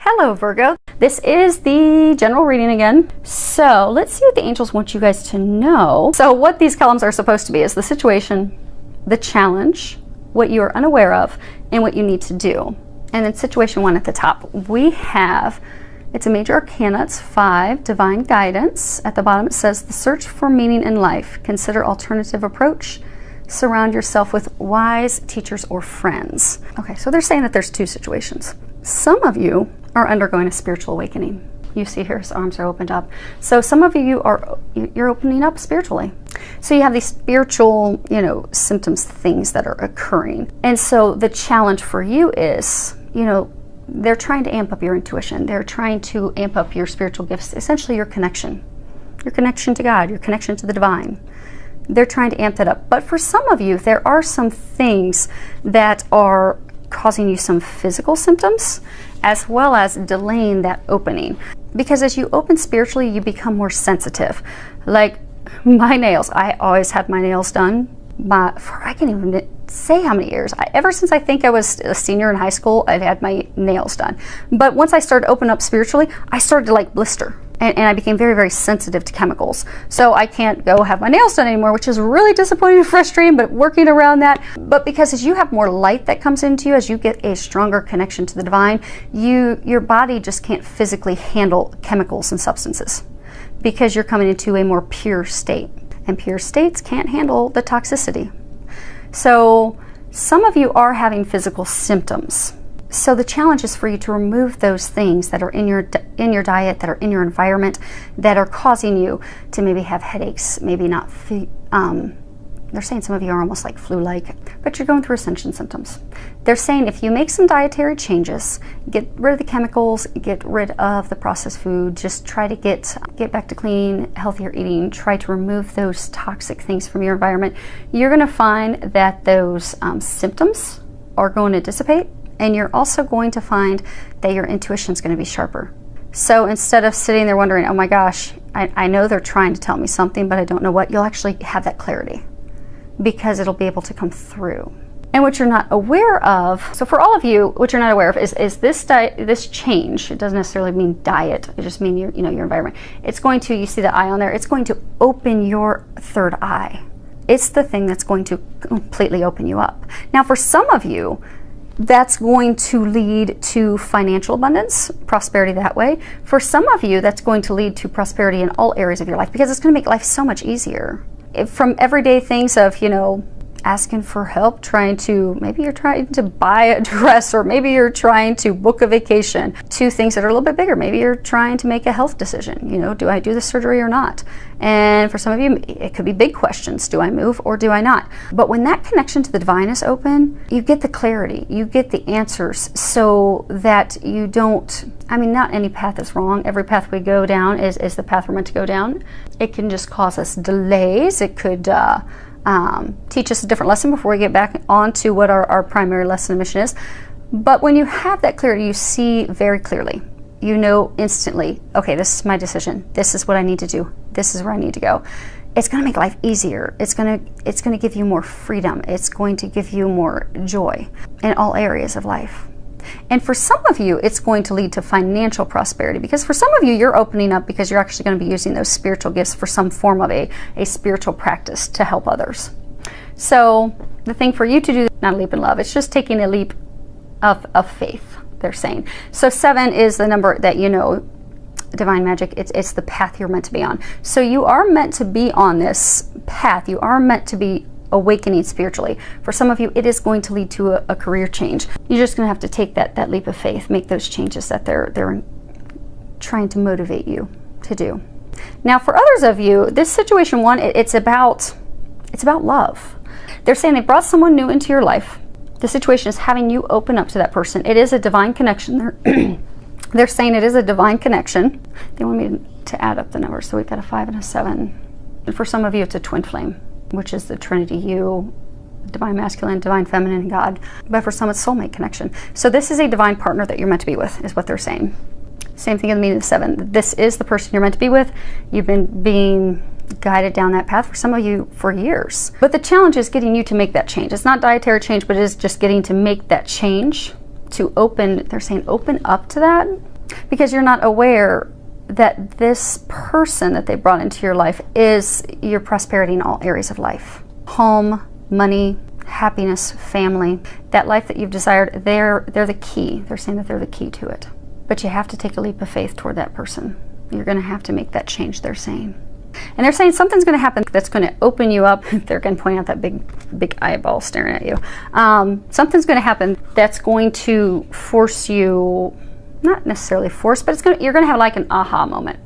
Hello Virgo, this is the general reading again. So let's see what the angels want you guys to know. So what these columns are supposed to be is the situation, the challenge, what you are unaware of, and what you need to do. And then situation 1 at the top, we have, it's a major arcana, it's 5, divine guidance. At the bottom it says the search for meaning in life, consider alternative approach, surround yourself with wise teachers or friends. Okay, so they're saying that there's 2 situations. Some of you are undergoing a spiritual awakening. You see here his arms are opened up. So some of you you're opening up spiritually. So you have these spiritual, symptoms, things that are occurring. And so the challenge for you is, they're trying to amp up your intuition. They're trying to amp up your spiritual gifts, essentially your connection to God, your connection to the divine. They're trying to amp that up. But for some of you, there are some things that are causing you some physical symptoms, as well as delaying that opening. Because as you open spiritually, you become more sensitive. Like my nails, I always had my nails done for, I can't even say how many years. Ever since I think I was a senior in high school, I'd had my nails done. But once I started opening up spiritually, I started to blister. And I became very, very sensitive to chemicals. So I can't go have my nails done anymore, which is really disappointing and frustrating, but working around that. But because as you have more light that comes into you, as you get a stronger connection to the divine, your body just can't physically handle chemicals and substances because you're coming into a more pure state. And pure states can't handle the toxicity. So some of you are having physical symptoms. So the challenge is for you to remove those things that are in your diet, that are in your environment, that are causing you to maybe have headaches, maybe not, they're saying some of you are almost like flu-like, but you're going through ascension symptoms. They're saying if you make some dietary changes, get rid of the chemicals, get rid of the processed food, just try to get back to clean, healthier eating, try to remove those toxic things from your environment, you're going to find that those symptoms are going to dissipate. And you're also going to find that your intuition is going to be sharper. So instead of sitting there wondering, oh my gosh, I know they're trying to tell me something, but I don't know what, you'll actually have that clarity because it'll be able to come through. And what you're not aware of, so for all of you, what you're not aware of is this change. It doesn't necessarily mean diet. It just means your environment. It's going to, you see the eye on there, it's going to open your third eye. It's the thing that's going to completely open you up. Now for some of you, that's going to lead to financial abundance, prosperity that way. For some of you, that's going to lead to prosperity in all areas of your life because it's going to make life so much easier. From everyday things of, asking for help, maybe you're trying to buy a dress, or maybe you're trying to book a vacation, to things that are a little bit bigger. Maybe you're trying to make a health decision. Do I do the surgery or not? And for some of you, it could be big questions. Do I move or do I not? But when that connection to the divine is open, you get the clarity, you get the answers so that you don't, not any path is wrong. Every path we go down is the path we're meant to go down. It can just cause us delays. It could teach us a different lesson before we get back on to what our primary lesson and mission is. But when you have that clarity, you see very clearly. You know instantly, okay, this is my decision. This is what I need to do. This is where I need to go. It's going to make life easier. It's going to give you more freedom. It's going to give you more joy in all areas of life. And for some of you, it's going to lead to financial prosperity, because for some of you, you're opening up because you're actually going to be using those spiritual gifts for some form of a spiritual practice to help others. So the thing for you to do, not a leap in love, it's just taking a leap of faith, they're saying. So 7 is the number that divine magic, it's the path you're meant to be on. So you are meant to be on this path. You are meant to be awakening spiritually. For some of you, it is going to lead to a career change. You're just going to have to take that leap of faith, make those changes that they're trying to motivate you to do. Now for others of you, this situation 1, it's about love. They're saying they brought someone new into your life. The situation is having you open up to that person. It is a divine connection. They're saying it is a divine connection. They want me to add up the numbers. So we've got a 5 and a 7. And for some of you, it's a twin flame, which is the Trinity, you, divine masculine, divine feminine, and God. But for some, it's soulmate connection. So this is a divine partner that you're meant to be with, is what they're saying. Same thing in the meaning of the 7. This is the person you're meant to be with. You've been being guided down that path for some of you for years. But the challenge is getting you to make that change. It's not dietary change, but it is just getting to make that change, to open, they're saying open up to that. because you're not aware that this person that they brought into your life is your prosperity in all areas of life. Home, money, happiness, family, that life that you've desired, they're the key. They're saying that they're the key to it. But you have to take a leap of faith toward that person. You're going to have to make that change, they're saying. And they're saying something's going to happen that's going to open you up. They're going to point out that big eyeball staring at you. Something's going to happen that's going to force you, not necessarily force, but you're going to have like an aha moment.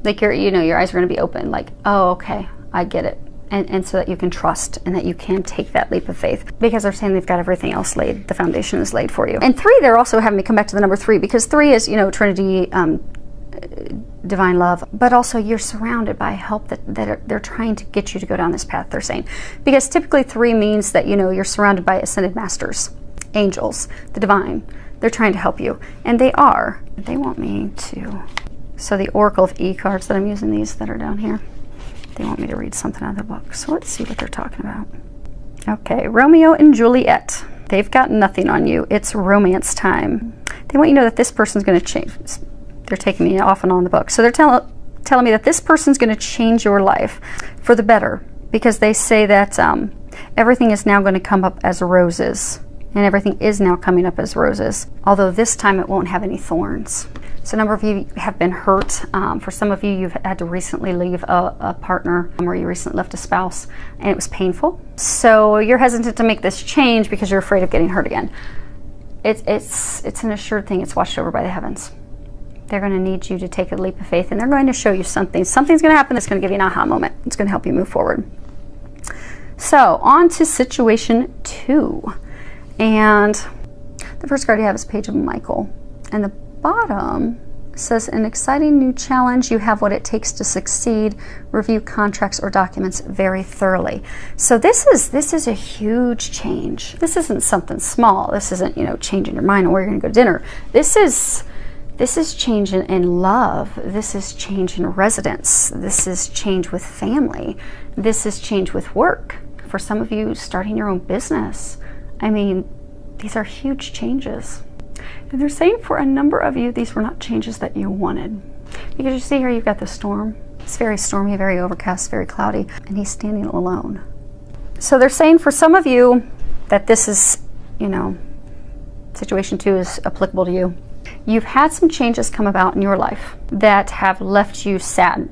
Like your eyes are going to be open, like, oh, okay, I get it. And so that you can trust and that you can take that leap of faith, because they're saying they've got everything else laid, the foundation is laid for you. And 3, they're also having me come back to the number 3, because 3 is, Trinity, divine love, but also you're surrounded by help that they're trying to get you to go down this path, they're saying. Because typically 3 means that, you're surrounded by ascended masters, angels, the divine. They're trying to help you. And they are. They want me to. So the Oracle of E cards that I'm using, these that are down here, they want me to read something out of the book. So let's see what they're talking about. Okay, Romeo and Juliet. They've got nothing on you. It's romance time. They want you to know that this person's going to change. They're taking me off and on the book. So they're telling me that this person's going to change your life for the better, because they say that everything is now going to come up as roses. And everything is now coming up as roses. Although this time it won't have any thorns. So a number of you have been hurt. For some of you, you've had to recently leave a partner, or you recently left a spouse, and it was painful. So you're hesitant to make this change because you're afraid of getting hurt again. It's an assured thing. It's watched over by the heavens. They're going to need you to take a leap of faith, and they're going to show you something. Something's going to happen that's going to give you an aha moment. It's going to help you move forward. So on to situation 2. And the first card you have is Page of Michael. And the bottom says, an exciting new challenge. You have what it takes to succeed. Review contracts or documents very thoroughly. So this is a huge change. This isn't something small. This isn't, changing your mind on where you're going to go to dinner. This is change in love. This is change in residence. This is change with family. This is change with work. For some of you, starting your own business. I mean, these are huge changes. And they're saying for a number of you, these were not changes that you wanted. Because you see here, you've got the storm. It's very stormy, very overcast, very cloudy, and he's standing alone. So they're saying for some of you that this is, situation 2 is applicable to you. You've had some changes come about in your life that have left you sad,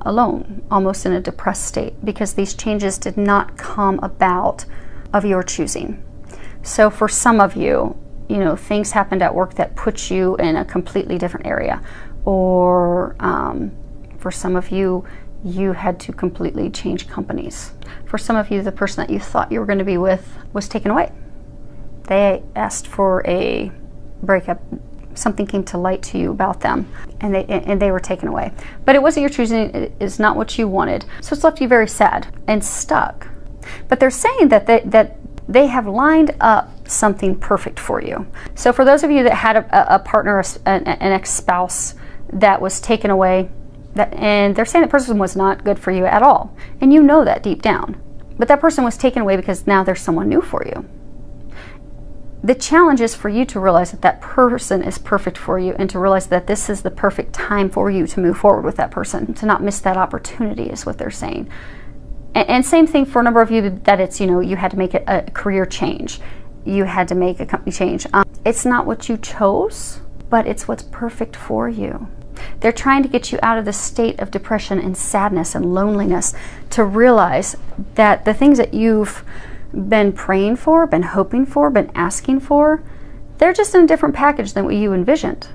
alone, almost in a depressed state, because these changes did not come about of your choosing. So for some of you, things happened at work that put you in a completely different area. Or for some of you, you had to completely change companies. For some of you, the person that you thought you were going to be with was taken away. They asked for a breakup. Something came to light to you about them, and they were taken away. But it wasn't your choosing. It is not what you wanted. So it's left you very sad and stuck. But they're saying that they have lined up something perfect for you. So for those of you that had a partner, an ex-spouse that was taken away, and they're saying that person was not good for you at all. And you know that deep down. But that person was taken away because now there's someone new for you. The challenge is for you to realize that that person is perfect for you, and to realize that this is the perfect time for you to move forward with that person, to not miss that opportunity is what they're saying. And same thing for a number of you that it's, you had to make a career change. You had to make a company change. It's not what you chose, but it's what's perfect for you. They're trying to get you out of the state of depression and sadness and loneliness, to realize that the things that you've been praying for, been hoping for, been asking for, they're just in a different package than what you envisioned.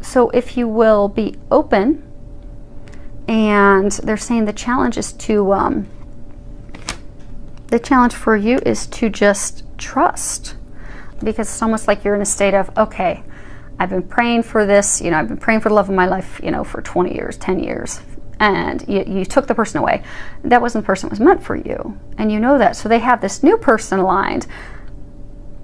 So if you will be open, and they're saying the challenge is to, the challenge for you is to just trust, because it's almost like you're in a state of, okay, I've been praying for this, I've been praying for the love of my life, for 20 years, 10 years. And you took the person away. That wasn't the person that was meant for you. And you know that. So they have this new person aligned,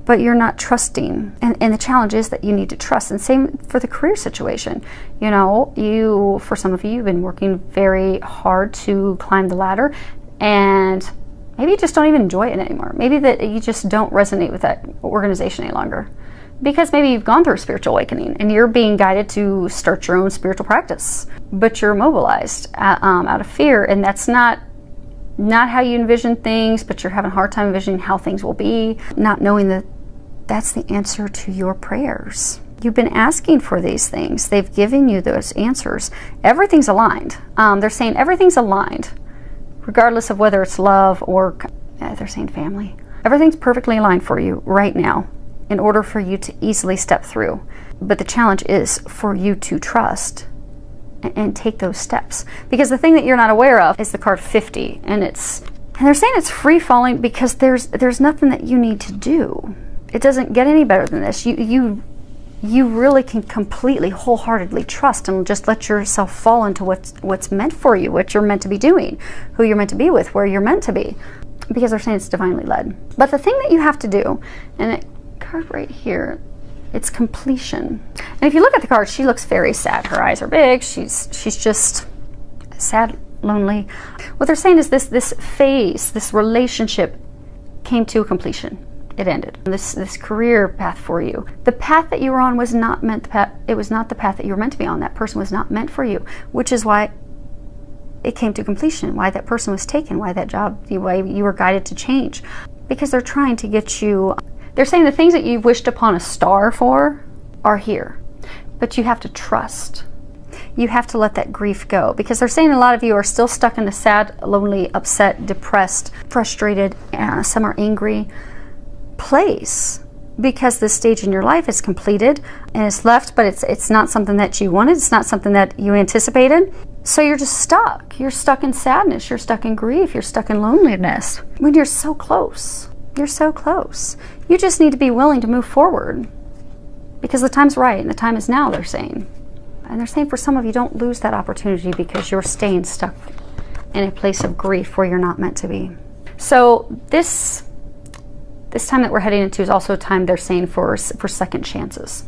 but you're not trusting. And the challenge is that you need to trust. And same for the career situation. For some of you, you've been working very hard to climb the ladder, and maybe you just don't even enjoy it anymore. Maybe that you just don't resonate with that organization any longer. Because maybe you've gone through a spiritual awakening and you're being guided to start your own spiritual practice, but you're immobilized out of fear, and that's not how you envision things, but you're having a hard time envisioning how things will be, not knowing that that's the answer to your prayers. You've been asking for these things. They've given you those answers. Everything's aligned. They're saying everything's aligned, regardless of whether it's love or, they're saying family. Everything's perfectly aligned for you right now in order for you to easily step through. But the challenge is for you to trust and take those steps. Because the thing that you're not aware of is the card 50. And they're saying it's free falling because there's nothing that you need to do. It doesn't get any better than this. You really can completely, wholeheartedly trust and just let yourself fall into what's meant for you, what you're meant to be doing, who you're meant to be with, where you're meant to be. Because they're saying it's divinely led. But the thing that you have to do, and it card right here, it's completion. And if you look at the card, she looks very sad. Her eyes are big. She's just sad, lonely. What they're saying is this phase, this relationship came to a completion. It ended. This career path for you, the path that you were on was not meant. It was not the path that you were meant to be on. That person was not meant for you, which is why it came to completion. Why that person was taken. Why that job. Why you were guided to change. Because they're trying to get you. They're saying the things that you've wished upon a star for are here, but you have to trust. You have to let that grief go, because they're saying a lot of you are still stuck in a sad, lonely, upset, depressed, frustrated, some are angry place, because this stage in your life is completed and it's left, but it's not something that you wanted. It's not something that you anticipated. So you're just stuck. You're stuck in sadness. You're stuck in grief. You're stuck in loneliness when you're so close. You're so close. You just need to be willing to move forward, because the time's right and the time is now, they're saying. And they're saying for some of you, don't lose that opportunity because you're staying stuck in a place of grief where you're not meant to be. So this time that we're heading into is also a time, they're saying, for second chances.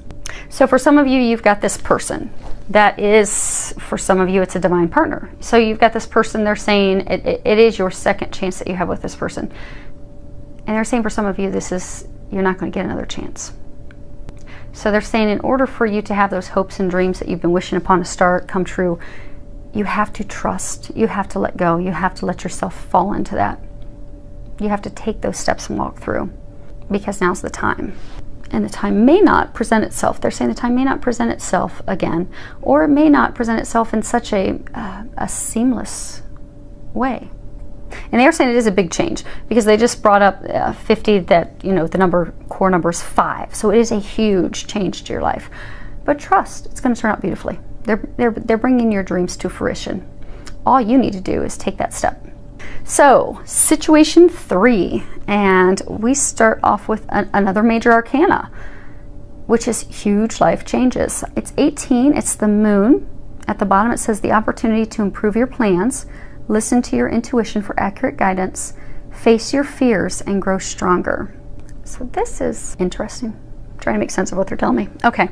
So for some of you, you've got this person that is, for some of you, it's a divine partner. So you've got this person, they're saying it is your second chance that you have with this person. And they're saying for some of you, you're not going to get another chance. So they're saying in order for you to have those hopes and dreams that you've been wishing upon a star come true, you have to trust, you have to let go, you have to let yourself fall into that. You have to take those steps and walk through, because now's the time. And the time may not present itself. They're saying the time may not present itself again, or it may not present itself in such a seamless way. And they are saying it is a big change, because they just brought up 50, that, the core number is 5. So it is a huge change to your life. But trust, it's going to turn out beautifully. They're bringing your dreams to fruition. All you need to do is take that step. So, situation 3, and we start off with another major arcana, which is huge life changes. It's 18, it's the moon. At the bottom it says the opportunity to improve your plans, listen to your intuition for accurate guidance, face your fears, and grow stronger. So this is interesting. I'm trying to make sense of what they're telling me. Okay.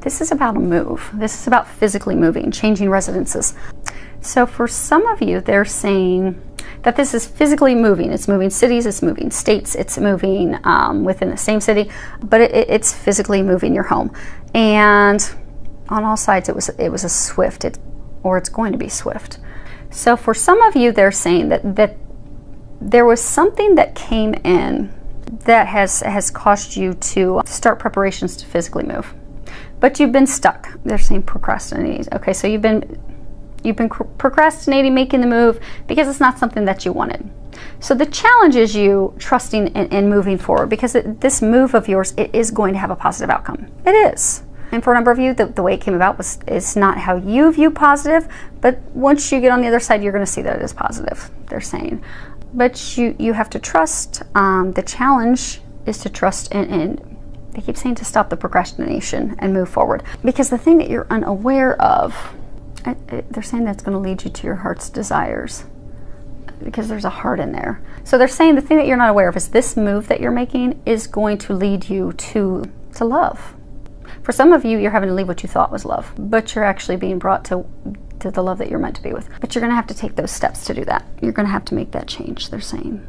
This is about a move. This is about physically moving, changing residences. So for some of you, they're saying that this is physically moving. It's moving cities, it's moving states, it's moving within the same city, but it's physically moving your home. And on all sides, it was a swift, or it's going to be swift. So for some of you, they're saying that there was something that came in that has caused you to start preparations to physically move. But you've been stuck. They're saying procrastinating. Okay, so you've been procrastinating making the move because it's not something that you wanted. So the challenge is you trusting and moving forward, because this move of yours, it is going to have a positive outcome. It is. And for a number of you, the way it came about is not how you view positive, but once you get on the other side, you're going to see that it is positive, they're saying. But you have to trust. The challenge is to trust, and they keep saying to stop the procrastination and move forward. Because the thing that you're unaware of, they're saying that's going to lead you to your heart's desires, because there's a heart in there. So they're saying the thing that you're not aware of is this move that you're making is going to lead you to love. For some of you, you're having to leave what you thought was love, but you're actually being brought to the love that you're meant to be with. But you're going to have to take those steps to do that. You're going to have to make that change, they're saying.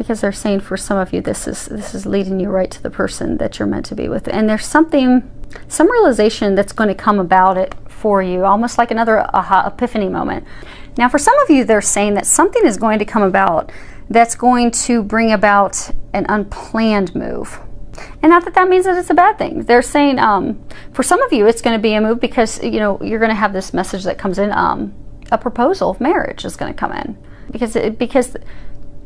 because they're saying for some of you this is leading you right to the person that you're meant to be with. And there's some realization that's going to come about it for you, almost like another aha epiphany moment. Now for some of you, they're saying that something is going to come about that's going to bring about an unplanned move. And not that that means that it's a bad thing. They're saying for some of you it's going to be a move because you're going to have this message that comes in, a proposal of marriage is going to come in, because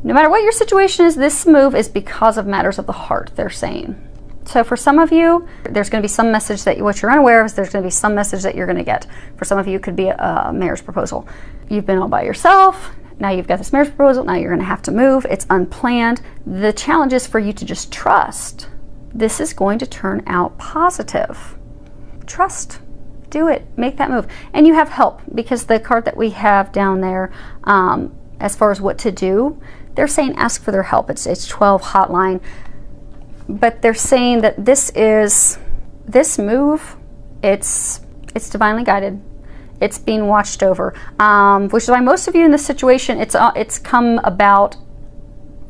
no matter what your situation is, this move is because of matters of the heart, they're saying. So for some of you, there's going to be some message that what you're unaware of is there's going to be some message that you're going to get. For some of you, it could be a marriage proposal. You've been all by yourself. Now you've got this marriage proposal. Now you're going to have to move. It's unplanned. The challenge is for you to just trust. This is going to turn out positive. Trust. Do it. Make that move. And you have help, because the card that we have down there, as far as what to do, they're saying ask for their help. It's 12 hotline. But they're saying that this move, it's divinely guided. It's being watched over, which is why most of you in this situation, it's come about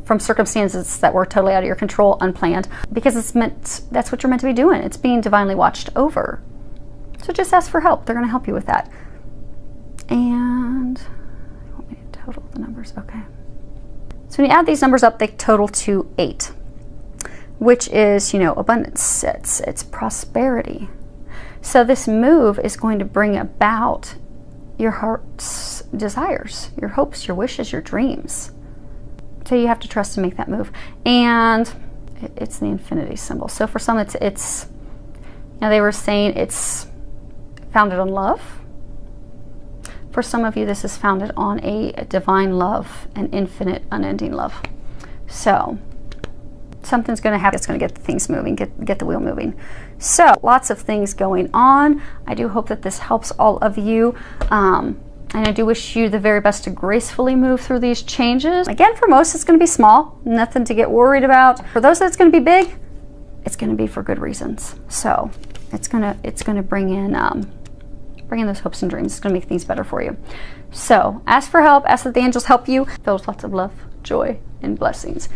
from circumstances that were totally out of your control, unplanned, because that's what you're meant to be doing. It's being divinely watched over. So just ask for help. They're going to help you with that. And you want me to total the numbers? Okay. So when you add these numbers up, they total to 8. Which is, abundance, it's prosperity. So this move is going to bring about your heart's desires, your hopes, your wishes, your dreams. So you have to trust to make that move. And it's the infinity symbol. So for some, it's they were saying it's founded on love. For some of you, this is founded on a divine love, an infinite, unending love. So something's going to happen. It's going to get things moving, get the wheel moving. So lots of things going on. I do hope that this helps all of you. And I do wish you the very best to gracefully move through these changes. Again, for most, it's going to be small, nothing to get worried about. For those that's going to be big, it's going to be for good reasons. So it's going to bring in those hopes and dreams. It's going to make things better for you. So ask for help. Ask that the angels help you. Filled with lots of love, joy, and blessings.